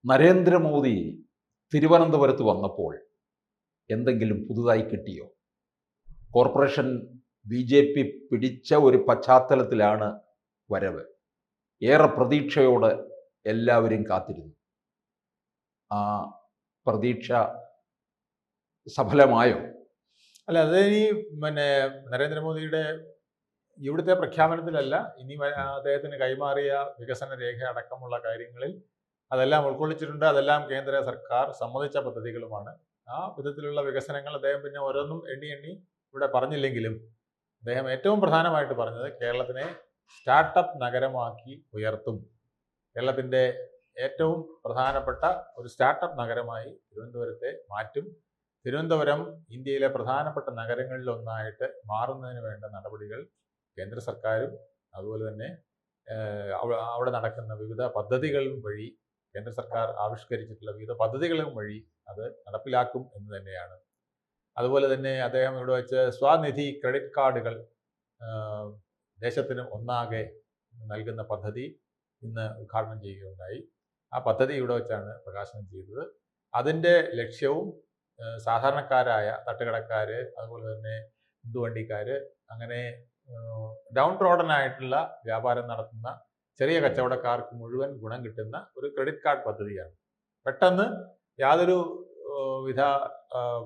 നരേന്ദ്രമോദി തിരുവനന്തപുരത്ത് വന്നപ്പോൾ എന്തെങ്കിലും പുതുതായി കിട്ടിയോ? കോർപ്പറേഷൻ ബി പിടിച്ച ഒരു പശ്ചാത്തലത്തിലാണ് വരവ്. ഏറെ പ്രതീക്ഷയോടെ എല്ലാവരും കാത്തിരുന്നു. ആ പ്രതീക്ഷ സഫലമായോ? അല്ല, അത് ഈ നരേന്ദ്രമോദിയുടെ ഇവിടുത്തെ പ്രഖ്യാപനത്തിലല്ല, ഇനി അദ്ദേഹത്തിന് കൈമാറിയ വികസന രേഖ അടക്കമുള്ള കാര്യങ്ങളിൽ അതെല്ലാം ഉൾക്കൊള്ളിച്ചിട്ടുണ്ട്. അതെല്ലാം കേന്ദ്ര സർക്കാർ സമ്മതിച്ച പദ്ധതികളുമാണ്. ആ വിധത്തിലുള്ള വികസനങ്ങൾ അദ്ദേഹം പിന്നെ ഓരോന്നും എണ്ണി ഇവിടെ പറഞ്ഞില്ലെങ്കിലും അദ്ദേഹം ഏറ്റവും പ്രധാനമായിട്ട് പറഞ്ഞത് കേരളത്തിനെ സ്റ്റാർട്ടപ്പ് നഗരമാക്കി ഉയർത്തും. കേരളത്തിൻ്റെ ഏറ്റവും പ്രധാനപ്പെട്ട ഒരു സ്റ്റാർട്ടപ്പ് നഗരമായി തിരുവനന്തപുരത്തെ മാറ്റും. തിരുവനന്തപുരം ഇന്ത്യയിലെ പ്രധാനപ്പെട്ട നഗരങ്ങളിലൊന്നായിട്ട് മാറുന്നതിന് വേണ്ട നടപടികൾ കേന്ദ്ര സർക്കാരും അതുപോലെ തന്നെ അവിടെ നടക്കുന്ന വിവിധ പദ്ധതികളും വഴി, കേന്ദ്ര സർക്കാർ ആവിഷ്കരിച്ചിട്ടുള്ള വിവിധ പദ്ധതികളും വഴി അത് നടപ്പിലാക്കും എന്ന് തന്നെയാണ്. അതുപോലെ തന്നെ അദ്ദേഹം ഇവിടെ വെച്ച് സ്വനിധി ക്രെഡിറ്റ് കാർഡുകൾ ദേശത്തിന് ഒന്നാകെ നൽകുന്ന പദ്ധതി ഇന്ന് ഉദ്ഘാടനം ചെയ്യുകയുണ്ടായി. ആ പദ്ധതി ഇവിടെ വെച്ചാണ് പ്രകാശനം ചെയ്തത്. അതിൻ്റെ ലക്ഷ്യവും സാധാരണക്കാരായ തട്ടുകടക്കാർ, അതുപോലെ തന്നെ ഉന്തുവണ്ടിക്കാർ, അങ്ങനെ ഡൗൺ റോഡനായിട്ടുള്ള വ്യാപാരം നടത്തുന്ന ചെറിയ കച്ചവടക്കാർക്ക് മുഴുവൻ ഗുണം കിട്ടുന്ന ഒരു ക്രെഡിറ്റ് കാർഡ് പദ്ധതിയാണ്. പെട്ടെന്ന് യാതൊരു വിധ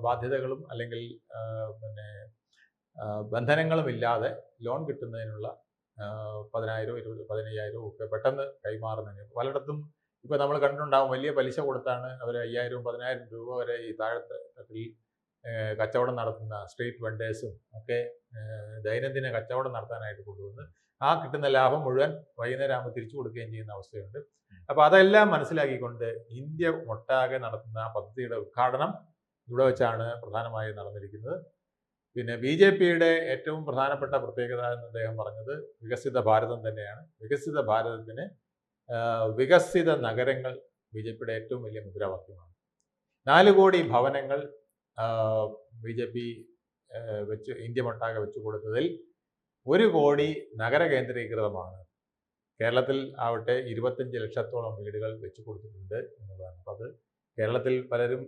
ബാധ്യതകളും അല്ലെങ്കിൽ ബന്ധനങ്ങളും ഇല്ലാതെ ലോൺ കിട്ടുന്നതിനുള്ള 10,000, 20,000, 15,000 ഒക്കെ പെട്ടെന്ന് കൈമാറുന്നതിന് പലയിടത്തും ഇപ്പോൾ നമ്മൾ കണ്ടിട്ടുണ്ടാകും. വലിയ പലിശ കൊടുത്താണ് അവർ 5,000, 10,000 രൂപ വരെ ഈ താഴത്തെ തട്ടിൽ കച്ചവടം നടത്തുന്ന സ്ട്രീറ്റ് വെണ്ടേഴ്സും ഒക്കെ ദൈനംദിന കച്ചവടം നടത്താനായിട്ട് കൊണ്ടുവന്ന് ആ കിട്ടുന്ന ലാഭം മുഴുവൻ വൈകുന്നേരം ആകുമ്പോൾ തിരിച്ചു കൊടുക്കുകയും ചെയ്യുന്ന അവസ്ഥയുണ്ട്. അപ്പോൾ അതെല്ലാം മനസ്സിലാക്കിക്കൊണ്ട് ഇന്ത്യ ഒട്ടാകെ നടത്തുന്ന ആ പദ്ധതിയുടെ ഉദ്ഘാടനം ഇവിടെ വെച്ചാണ് പ്രധാനമായും നടന്നിരിക്കുന്നത്. പിന്നെ BJPയുടെ ഏറ്റവും പ്രധാനപ്പെട്ട പ്രത്യേകത എന്ന് അദ്ദേഹം പറഞ്ഞത് വികസിത ഭാരതം തന്നെയാണ്. വികസിത ഭാരതത്തിന് വികസിത നഗരങ്ങൾ BJPയുടെ ഏറ്റവും വലിയ മുദ്രാവാക്യമാണ്. 4 കോടി ഭവനങ്ങൾ BJP വെച്ച് ഇന്ത്യ ഒട്ടാകെ വെച്ചു കൊടുത്തതിൽ 1 കോടി നഗര കേന്ദ്രീകൃതമാണ്. കേരളത്തിൽ ആവട്ടെ 25 ലക്ഷത്തോളം വീടുകൾ വെച്ചു കൊടുത്തിട്ടുണ്ട് എന്നുള്ളതാണ്. അപ്പോൾ അത് കേരളത്തിൽ പലരും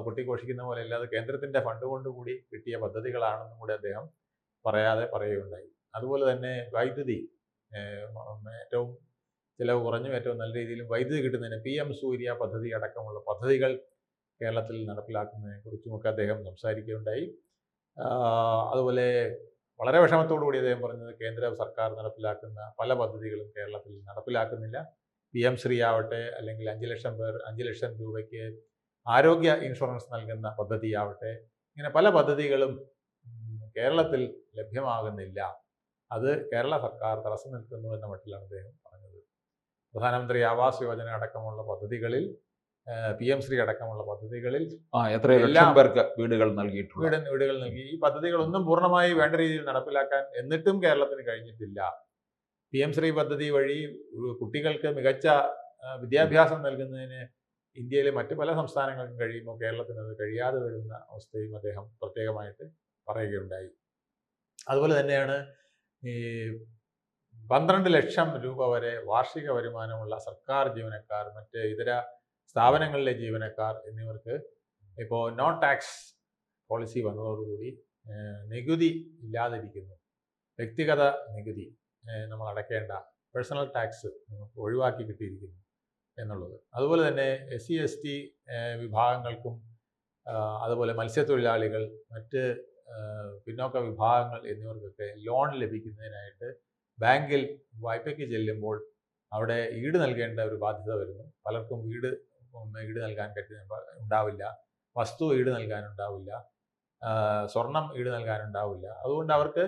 കൊട്ടിഘോഷിക്കുന്ന പോലെ അല്ലാതെ കേന്ദ്രത്തിൻ്റെ ഫണ്ട് കൊണ്ടുകൂടി കിട്ടിയ പദ്ധതികളാണെന്നും കൂടി അദ്ദേഹം പറയാതെ പറയുകയുണ്ടായി. അതുപോലെ തന്നെ വൈദ്യുതി, ഏറ്റവും ചിലവ് കുറഞ്ഞും ഏറ്റവും നല്ല രീതിയിലും വൈദ്യുതി കിട്ടുന്നതിന് PM സൂര്യ പദ്ധതി അടക്കമുള്ള പദ്ധതികൾ കേരളത്തിൽ നടപ്പിലാക്കുന്നതിനെ കുറിച്ചുമൊക്കെ അദ്ദേഹം സംസാരിക്കുകയുണ്ടായി. അതുപോലെ വളരെ വിഷമത്തോടുകൂടി അദ്ദേഹം പറഞ്ഞത് കേന്ദ്ര സർക്കാർ നടപ്പിലാക്കുന്ന പല പദ്ധതികളും കേരളത്തിൽ നടപ്പിലാക്കുന്നില്ല. PM ശ്രീ ആവട്ടെ, അല്ലെങ്കിൽ 5 ലക്ഷം രൂപയ്ക്ക് ആരോഗ്യ ഇൻഷുറൻസ് നൽകുന്ന പദ്ധതിയാവട്ടെ, ഇങ്ങനെ പല പദ്ധതികളും കേരളത്തിൽ ലഭ്യമാകുന്നില്ല. അത് കേരള സർക്കാർ തടസ്സം നിൽക്കുന്നു എന്ന മട്ടിലാണ് അദ്ദേഹം പറഞ്ഞത്. പ്രധാനമന്ത്രി ആവാസ് യോജന അടക്കമുള്ള പദ്ധതികളിൽ, PM ശ്രീ അടക്കമുള്ള പദ്ധതികളിൽ ലക്ഷം പേർക്ക് വീടുകൾ നൽകിയിട്ടുണ്ട്. വീടുകൾ നൽകി. ഈ പദ്ധതികളൊന്നും പൂർണ്ണമായി വേണ്ട രീതിയിൽ നടപ്പിലാക്കാൻ എന്നിട്ടും കേരളത്തിന് കഴിഞ്ഞിട്ടില്ല. PM ശ്രീ പദ്ധതി വഴി കുട്ടികൾക്ക് മികച്ച വിദ്യാഭ്യാസം നൽകുന്നതിന് ഇന്ത്യയിലെ മറ്റ് പല സംസ്ഥാനങ്ങൾക്കും കഴിയുമ്പോൾ കേരളത്തിന് അത് കഴിയാതെ വരുന്ന അവസ്ഥയും അദ്ദേഹം പ്രത്യേകമായിട്ട് പറയുകയുണ്ടായി. അതുപോലെ തന്നെയാണ് ഈ 12 ലക്ഷം രൂപ വരെ വാർഷിക വരുമാനമുള്ള സർക്കാർ ജീവനക്കാർ, മറ്റ് ഇതര സ്ഥാപനങ്ങളിലെ ജീവനക്കാർ എന്നിവർക്ക് ഇപ്പോൾ നോ ടാക്സ് പോളിസി വന്നതോടുകൂടി നികുതി ഇല്ലാതിരിക്കുന്നു. വ്യക്തിഗത നികുതി നമ്മൾ അടയ്ക്കേണ്ട പേഴ്സണൽ ടാക്സ് നമുക്ക് ഒഴിവാക്കി കിട്ടിയിരിക്കുന്നു എന്നുള്ളത്. അതുപോലെ തന്നെ SC ST വിഭാഗങ്ങൾക്കും, അതുപോലെ മത്സ്യത്തൊഴിലാളികൾ, മറ്റ് പിന്നോക്ക വിഭാഗങ്ങൾ എന്നിവർക്കൊക്കെ ലോൺ ലഭിക്കുന്നതിനായിട്ട് ബാങ്കിൽ വായ്പയ്ക്ക് ചെല്ലുമ്പോൾ അവിടെ ഈട് നൽകേണ്ട ഒരു ബാധ്യത വരുന്നു. പലർക്കും ഈട് നൽകാൻ ഉണ്ടാവില്ല, വസ്തു ഈട് നൽകാനുണ്ടാവില്ല, സ്വർണം ഈട് നൽകാനുണ്ടാവില്ല. അതുകൊണ്ട് അവർക്ക്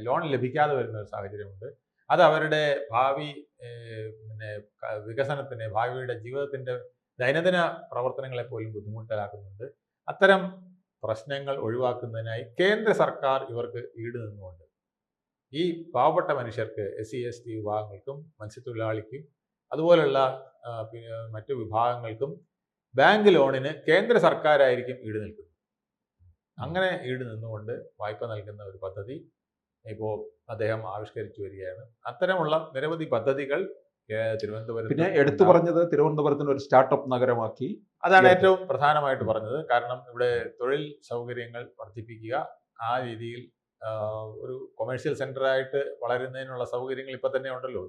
ലോൺ ലഭിക്കാതെ വരുന്ന ഒരു സാഹചര്യമുണ്ട്. അത് അവരുടെ ഭാവി വികസനത്തിന്, ഭാവിയുടെ ജീവിതത്തിൻ്റെ ദൈനംദിന പ്രവർത്തനങ്ങളെ പോലും ബുദ്ധിമുട്ടിലാക്കുന്നുണ്ട്. അത്തരം പ്രശ്നങ്ങൾ ഒഴിവാക്കുന്നതിനായി കേന്ദ്ര സർക്കാർ ഇവർക്ക് ഈട് നിന്നുകൊണ്ട് ഈ പാവപ്പെട്ട മനുഷ്യർക്ക്, SC ST വിഭാഗങ്ങൾക്കും മത്സ്യത്തൊഴിലാളിക്കും അതുപോലുള്ള മറ്റു വിഭാഗങ്ങൾക്കും ബാങ്ക് ലോണിന് കേന്ദ്ര സർക്കാരായിരിക്കും ഈട് നിൽക്കുന്നത്. അങ്ങനെ ഈട് നിന്നുകൊണ്ട് വായ്പ നൽകുന്ന ഒരു പദ്ധതി ഇപ്പോൾ അദ്ദേഹം ആവിഷ്കരിച്ചു വരികയാണ്. അത്തരമുള്ള നിരവധി പദ്ധതികൾ തിരുവനന്തപുരം പിന്നെ എടുത്തു പറഞ്ഞത് തിരുവനന്തപുരത്തിന് ഒരു സ്റ്റാർട്ടപ്പ് നഗരമാക്കി. അതാണ് ഏറ്റവും പ്രധാനമായിട്ട് പറഞ്ഞത്. കാരണം ഇവിടെ തൊഴിൽ സൗകര്യങ്ങൾ വർദ്ധിപ്പിക്കുക, ആ രീതിയിൽ ഒരു കൊമേഴ്ഷ്യൽ സെന്ററായിട്ട് വളരുന്നതിനുള്ള സൗകര്യങ്ങൾ ഇപ്പം തന്നെ ഉണ്ടല്ലോ.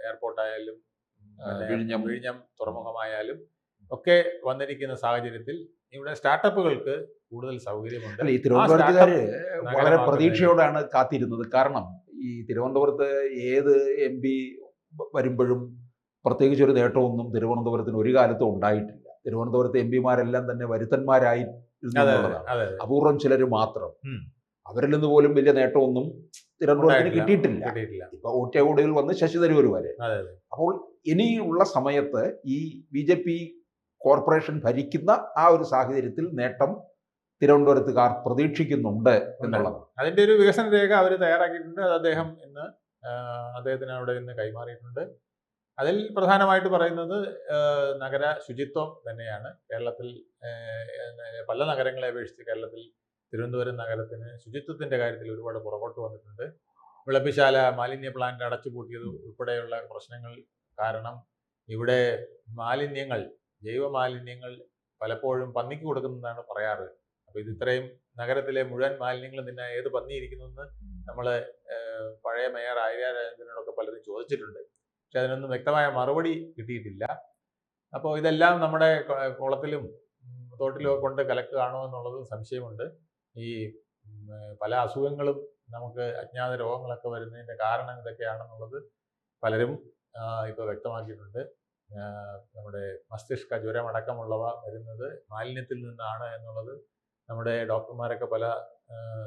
എയർപോർട്ടായാലും വിഴിഞ്ഞം തുറമുഖമായാലും ഒക്കെ വന്നിരിക്കുന്ന സാഹചര്യത്തിൽ ഇവിടെ സ്റ്റാർട്ടപ്പുകൾക്ക് കൂടുതൽ സൗകര്യമുണ്ട്. ഈ തിരുവനന്തപുരത്തുകാർ വളരെ പ്രതീക്ഷയോടാണ് കാത്തിരുന്നത്. കാരണം ഈ തിരുവനന്തപുരത്ത് ഏത് MP വരുമ്പോഴും പ്രത്യേകിച്ച് ഒരു നേട്ടമൊന്നും തിരുവനന്തപുരത്തിന് ഒരു കാലത്തും ഉണ്ടായിട്ടില്ല. തിരുവനന്തപുരത്ത് MP-മാരെല്ലാം തന്നെ വരുത്തന്മാരായിരുന്നുള്ളതാണ്. അപൂർവം ചിലർ മാത്രം. അവരിൽ നിന്ന് പോലും വലിയ നേട്ടമൊന്നും തിരുവനന്തപുരത്തിന് കിട്ടിയിട്ടില്ല. ഇപ്പൊ ഊറ്റകുടിയിൽ വന്ന് ശശി തരൂർ വരെ. അപ്പോൾ ഇനിയുള്ള സമയത്ത് ഈ BJP കോർപ്പറേഷൻ ഭരിക്കുന്ന ആ ഒരു സാഹചര്യത്തിൽ നേട്ടം തിരുവനന്തപുരത്തുകാർ പ്രതീക്ഷിക്കുന്നുണ്ട് എന്നുള്ളതാണ്. അതിന്റെ ഒരു വികസന രേഖ അവർ തയ്യാറാക്കിയിട്ടുണ്ട്. അത് അദ്ദേഹത്തിന് അവിടെ നിന്ന് കൈമാറിയിട്ടുണ്ട്. അതിൽ പ്രധാനമായിട്ട് പറയുന്നത് നഗര ശുചിത്വം തന്നെയാണ്. കേരളത്തിൽ പല നഗരങ്ങളെ അപേക്ഷിച്ച് കേരളത്തിൽ തിരുവനന്തപുരം നഗരത്തിന് ശുചിത്വത്തിന്റെ കാര്യത്തിൽ ഒരുപാട് പുറകോട്ട് വന്നിട്ടുണ്ട്. വിളപ്പിശാല മാലിന്യ പ്ലാന്റ് അടച്ചുപൂട്ടിയത് ഉൾപ്പെടെയുള്ള പ്രശ്നങ്ങൾ കാരണം ഇവിടെ ജൈവ മാലിന്യങ്ങൾ പലപ്പോഴും പന്നിക്ക് കൊടുക്കുന്നതാണ് പറയാറ്. അപ്പോൾ ഇത് ഇത്രയും നഗരത്തിലെ മുഴുവൻ മാലിന്യങ്ങളും തന്നെ ഏത് പന്നിയിരിക്കുന്നു എന്ന് നമ്മൾ പഴയ മേയർ ആര്യാരാജനോടൊക്കെ പലരും ചോദിച്ചിട്ടുണ്ട്. പക്ഷെ അതിനൊന്നും വ്യക്തമായ മറുപടി കിട്ടിയിട്ടില്ല. അപ്പോൾ ഇതെല്ലാം നമ്മുടെ കുളത്തിലും തോട്ടിലും കൊണ്ട് കലക്കുകയാണോ എന്നുള്ളത് സംശയമുണ്ട്. ഈ പല അസുഖങ്ങളും നമുക്ക് അജ്ഞാത രോഗങ്ങളൊക്കെ വരുന്നതിൻ്റെ കാരണം ഇതൊക്കെയാണെന്നുള്ളത് പലരും ഇപ്പോൾ വ്യക്തമാക്കിയിട്ടുണ്ട്. നമ്മുടെ മസ്തിഷ്ക ജ്വരമടക്കമുള്ളവ വരുന്നത് മാലിന്യത്തിൽ നിന്നാണ് എന്നുള്ളത് നമ്മുടെ ഡോക്ടർമാരൊക്കെ പല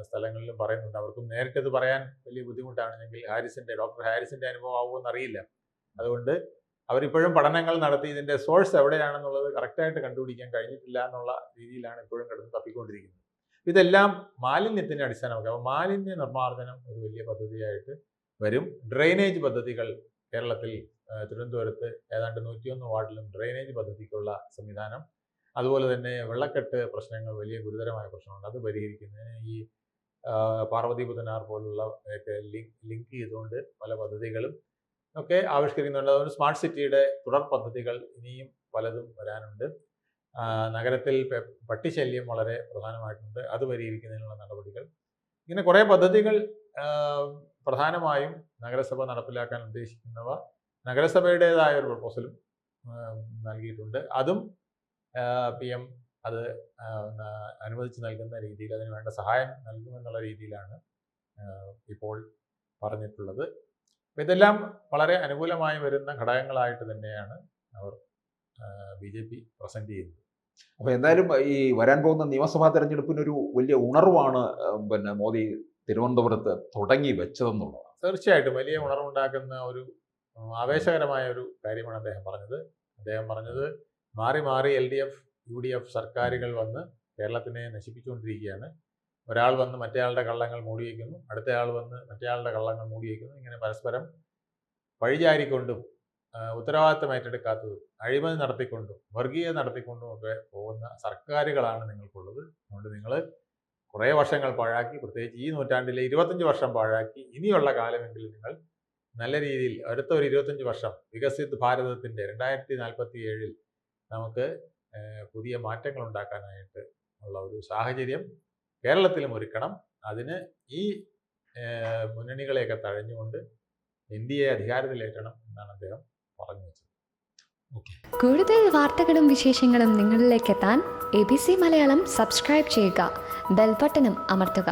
സ്ഥലങ്ങളിലും പറയുന്നുണ്ട്. അവർക്കും നേരിട്ടത് പറയാൻ വലിയ ബുദ്ധിമുട്ടാണെങ്കിൽ ഡോക്ടർ ഹാരിസിൻ്റെ അനുഭവം ആവുമെന്ന് അറിയില്ല. അതുകൊണ്ട് അവരിപ്പോഴും പഠനങ്ങൾ നടത്തി ഇതിൻ്റെ സോഴ്സ് എവിടെയാണെന്നുള്ളത് കറക്റ്റായിട്ട് കണ്ടുപിടിക്കാൻ കഴിഞ്ഞിട്ടില്ല എന്നുള്ള രീതിയിലാണ് ഇപ്പോഴും കിടന്ന് തപ്പിക്കൊണ്ടിരിക്കുന്നത്. ഇതെല്ലാം മാലിന്യത്തിൻ്റെ അടിസ്ഥാനമാക്കി. അപ്പോൾ മാലിന്യ നിർമ്മാർജ്ജനം ഒരു വലിയ പദ്ധതിയായിട്ട് വരും. ഡ്രെയിനേജ് പദ്ധതികൾ കേരളത്തിൽ തിരുവനന്തപുരത്ത് ഏതാണ്ട് 101 വാർഡിലും ഡ്രെയിനേജ് പദ്ധതിക്കുള്ള സംവിധാനം, അതുപോലെ തന്നെ വെള്ളക്കെട്ട് പ്രശ്നങ്ങൾ വലിയ ഗുരുതരമായ പ്രശ്നമുണ്ട്. അത് പരിഹരിക്കുന്നതിന് ഈ പാർവതി പുതനാർ പോലുള്ള ലിങ്ക് ചെയ്തുകൊണ്ട് പല പദ്ധതികളും ഒക്കെ ആവിഷ്കരിക്കുന്നുണ്ട്. അതുകൊണ്ട് സ്മാർട്ട് സിറ്റിയുടെ തുടർ പദ്ധതികൾ ഇനിയും പലതും വരാനുണ്ട്. നഗരത്തിൽ പട്ടിശല്യം വളരെ പ്രധാനമായിട്ടുണ്ട്. അത് പരിഹരിക്കുന്നതിനുള്ള നടപടികൾ, ഇങ്ങനെ കുറേ പദ്ധതികൾ പ്രധാനമായും നഗരസഭ നടപ്പിലാക്കാൻ ഉദ്ദേശിക്കുന്നവ നഗരസഭയുടേതായ ഒരു പ്രപ്പോസലും നൽകിയിട്ടുണ്ട്. അതും PM അത് അനുവദിച്ച് നൽകുന്ന രീതിയിൽ അതിന് വേണ്ട സഹായം നൽകുമെന്നുള്ള രീതിയിലാണ് ഇപ്പോൾ പറഞ്ഞിട്ടുള്ളത്. അപ്പോൾ ഇതെല്ലാം വളരെ അനുകൂലമായി വരുന്ന ഘടകങ്ങളായിട്ട് തന്നെയാണ് അവർ BJP പ്രസന്റ് ചെയ്യുന്നത്. അപ്പോൾ എന്തായാലും ഈ വരാൻ പോകുന്ന നിയമസഭാ തെരഞ്ഞെടുപ്പിനൊരു വലിയ ഉണർവാണ് മോദി തിരുവനന്തപുരത്ത് തുടങ്ങി വെച്ചതെന്നുള്ളതാണ്. തീർച്ചയായിട്ടും വലിയ ഉണർവുണ്ടാക്കുന്ന ഒരു ആവേശകരമായ ഒരു കാര്യമാണ് അദ്ദേഹം പറഞ്ഞത് മാറി മാറി LDF UDF സർക്കാരുകൾ വന്ന് കേരളത്തിനെ നശിപ്പിച്ചുകൊണ്ടിരിക്കുകയാണ്. ഒരാൾ വന്ന് മറ്റേയാളുടെ കള്ളങ്ങൾ മൂടി വയ്ക്കുന്നു, അടുത്തയാൾ വന്ന് മറ്റേയാളുടെ കള്ളങ്ങൾ മൂടി വയ്ക്കുന്നു. ഇങ്ങനെ പരസ്പരം പഴിചാരിക്കൊണ്ടും ഉത്തരവാദിത്തം ഏറ്റെടുക്കാത്തതും അഴിമതി നടത്തിക്കൊണ്ടും വർഗീയത നടത്തിക്കൊണ്ടും ഒക്കെ പോകുന്ന സർക്കാരുകളാണ് നിങ്ങൾക്കുള്ളത്. അതുകൊണ്ട് നിങ്ങൾ കുറേ വർഷങ്ങൾ പാഴാക്കി, പ്രത്യേകിച്ച് ഈ നൂറ്റാണ്ടിലെ 25 വർഷം പാഴാക്കി, ഇനിയുള്ള കാലമെങ്കിലും നിങ്ങൾ നല്ല രീതിയിൽ അടുത്ത ഒരു 25 വർഷം വികസിത് ഭാരതത്തിൻ്റെ 2047 നമുക്ക് പുതിയ മാറ്റങ്ങൾ ഉണ്ടാക്കാനായിട്ട് ഉള്ള ഒരു സാഹചര്യം കേരളത്തിലും ഒരുക്കണം. അതിന് ഈ മുന്നണികളെയൊക്കെ തഴഞ്ഞുകൊണ്ട് NDA അധികാരത്തിലേറ്റണം എന്നാണ് അദ്ദേഹം പറഞ്ഞു വെച്ചത്. കൂടുതൽ വാർത്തകളും വിശേഷങ്ങളും നിങ്ങളിലേക്ക് എത്താൻ ABC മലയാളം സബ്സ്ക്രൈബ് ചെയ്യുക, ബെൽ ബട്ടണും അമർത്തുക.